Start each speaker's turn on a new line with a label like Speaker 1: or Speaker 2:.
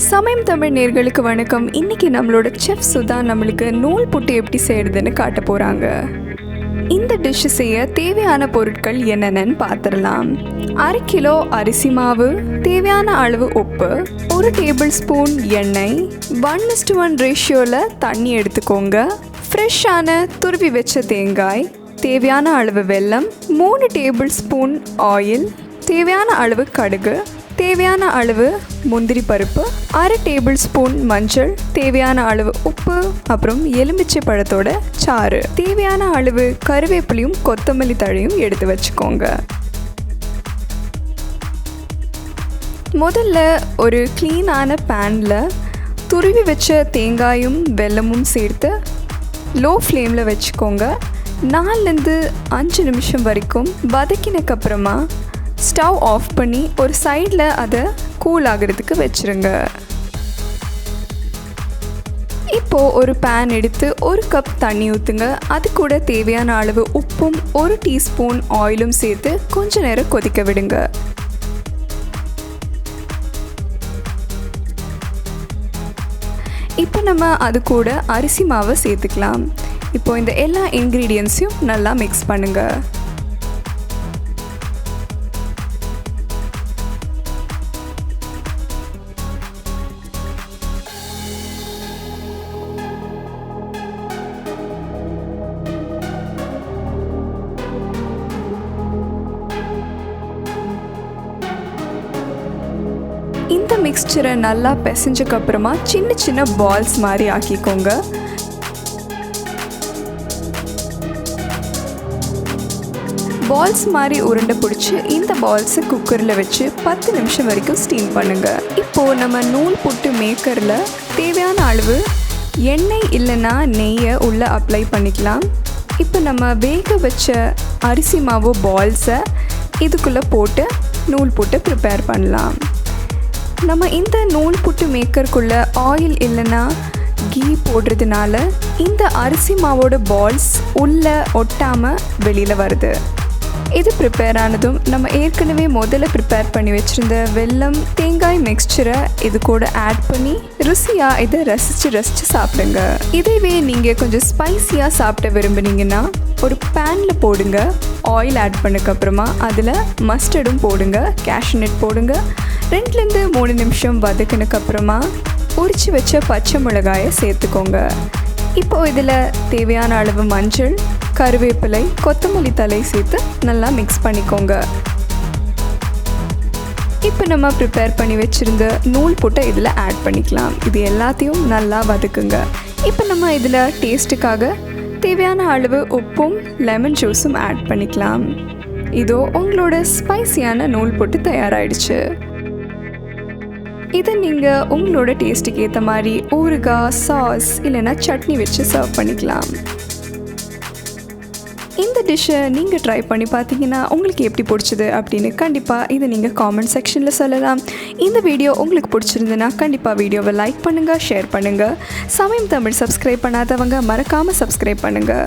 Speaker 1: சமயம் தமிழ் நேயர்களுக்கு வணக்கம். இன்னைக்கு நம்மளோட செஃப் சுதா நம்மளுக்கு நூல் புட்டு எப்படி செய்யறதுன்னு காட்ட போறாங்க. இந்த டிஷ் செய்ய தேவையான பொருட்கள் என்னென்னு பார்த்துடலாம். 1/2 கிலோ அரிசி மாவு, தேவையான அளவு உப்பு, 1 டேபிள் ஸ்பூன் எண்ணெய், 1:1 ரேஷியோவில் தண்ணி எடுத்துக்கோங்க, ஃப்ரெஷ்ஷான துருவி வச்ச தேங்காய், தேவையான அளவு வெல்லம், 3 டேபிள் ஸ்பூன் ஆயில், தேவையான அளவு கடுகு, தேவையான அளவு முந்திரி பருப்பு, 1/2 டேபிள் ஸ்பூன் மஞ்சள், தேவையான அளவு உப்பு, அப்புறம் எலுமிச்சை பழத்தோட சாறு, தேவையான அளவு கருவேப்பிலையும் கொத்தமல்லி தழையும் எடுத்து வச்சுக்கோங்க. முதல்ல ஒரு க்ளீனான பேனில் துருவி வச்ச தேங்காயும் வெல்லமும் சேர்த்து லோ ஃப்ளேமில் வச்சுக்கோங்க. 4-5 நிமிஷம் வரைக்கும் வதக்கினக்கப்புறமா ஸ்டவ் ஆஃப் பண்ணி ஒரு சைடில் அதை கூல் ஆகிறதுக்கு வச்சுருங்க. இப்போது ஒரு பேன் எடுத்து 1 கப் தண்ணி ஊற்றுங்க. அது கூட தேவையான அளவு உப்பும் 1 டீஸ்பூன் ஆயிலும் சேர்த்து கொஞ்ச நேரம் கொதிக்க விடுங்க. இப்போ நம்ம அது கூட அரிசி மாவை சேர்த்துக்கலாம். இப்போ இந்த எல்லா இன்க்ரீடியன்ஸையும் நல்லா மிக்ஸ் பண்ணுங்கள். இந்த மிக்ஸ்சரை நல்லா பிசைஞ்சக்கப்புறமா சின்ன சின்ன பால்ஸ் மாதிரி ஆக்கிக்கோங்க. பால்ஸ் மாதிரி உருண்டை பிடிச்சி இந்த பால்ஸை குக்கரில் வச்சு 10 நிமிஷம் வரைக்கும் ஸ்டீம் பண்ணுங்கள். இப்போது நம்ம நூல் புட்டு மேக்கரில் தேவையான அளவு எண்ணெய் இல்லைன்னா நெய்யை உள்ளே அப்ளை பண்ணிக்கலாம். இப்போ நம்ம வேக வச்ச அரிசி மாவு பால்ஸை இதுக்குள்ளே போட்டு நூல் புட்டு ப்ரிப்பேர் பண்ணலாம். நம்ம இந்த நூல் புட்டு மேக்கருக்குள்ளே ஆயில் இல்லைன்னா கீ போடுறதுனால இந்த அரிசி மாவோட பால்ஸ் உள்ளே ஒட்டாமல் வெளியில் வருது. இது ப்ரிப்பேர் ஆனதும் நம்ம ஏற்கனவே முதல்ல ப்ரிப்பேர் பண்ணி வச்சுருந்த வெல்லம் தேங்காய் மிக்ஸ்சரை இது கூட ஆட் பண்ணி ருசியாக இதை ரசித்து சாப்பிடுங்க. இதுவே நீங்கள் கொஞ்சம் ஸ்பைஸியாக சாப்பிட விரும்புனீங்கன்னா ஒரு பேனில் போடுங்க. ஆயில் ஆட் பண்ணக்கப்புறமா அதில் மஸ்டர்டும் போடுங்க, கேஷ்நட் போடுங்க. 2-3 நிமிஷம் வதக்கினக்கப்புறமா உரித்து வச்ச பச்சை மிளகாயை சேர்த்துக்கோங்க. இப்போது இதில் தேவையான அளவு மஞ்சள், கருவேப்பிலை, கொத்தமல்லி தழை சேர்த்து நல்லா மிக்ஸ் பண்ணிக்கோங்க. இப்போ நம்ம ப்ரிப்பேர் பண்ணி வச்சுருந்த நூல் புட்டை இதில் ஆட் பண்ணிக்கலாம். இது எல்லாத்தையும் நல்லா வதக்குங்க. இப்போ நம்ம இதில் டேஸ்ட்டுக்காக தேவையான அளவு உப்பும் லெமன் ஜூஸும் ஆட் பண்ணிக்கலாம். இதோ உங்களோட ஸ்பைசியான நூல் புட்டு தயாராகிடுச்சு. இதை நீங்கள் உங்களோட டேஸ்ட்டுக்கு ஏற்ற மாதிரி ஊறுகாய், சாஸ் இல்லைன்னா சட்னி வச்சு சர்வ் பண்ணிக்கலாம். இந்த டிஷ்ஷை நீங்கள் ட்ரை பண்ணி பார்த்தீங்கன்னா உங்களுக்கு எப்படி பிடிச்சது அப்படின்னு கண்டிப்பாக இதை நீங்கள் காமெண்ட் செக்ஷனில் சொல்லலாம். இந்த வீடியோ உங்களுக்கு பிடிச்சிருந்துன்னா கண்டிப்பாக வீடியோவை லைக் பண்ணுங்கள், ஷேர் பண்ணுங்கள். சமயம் தமிழ் சப்ஸ்கிரைப் பண்ணாதவங்க மறக்காமல் சப்ஸ்கிரைப் பண்ணுங்கள்.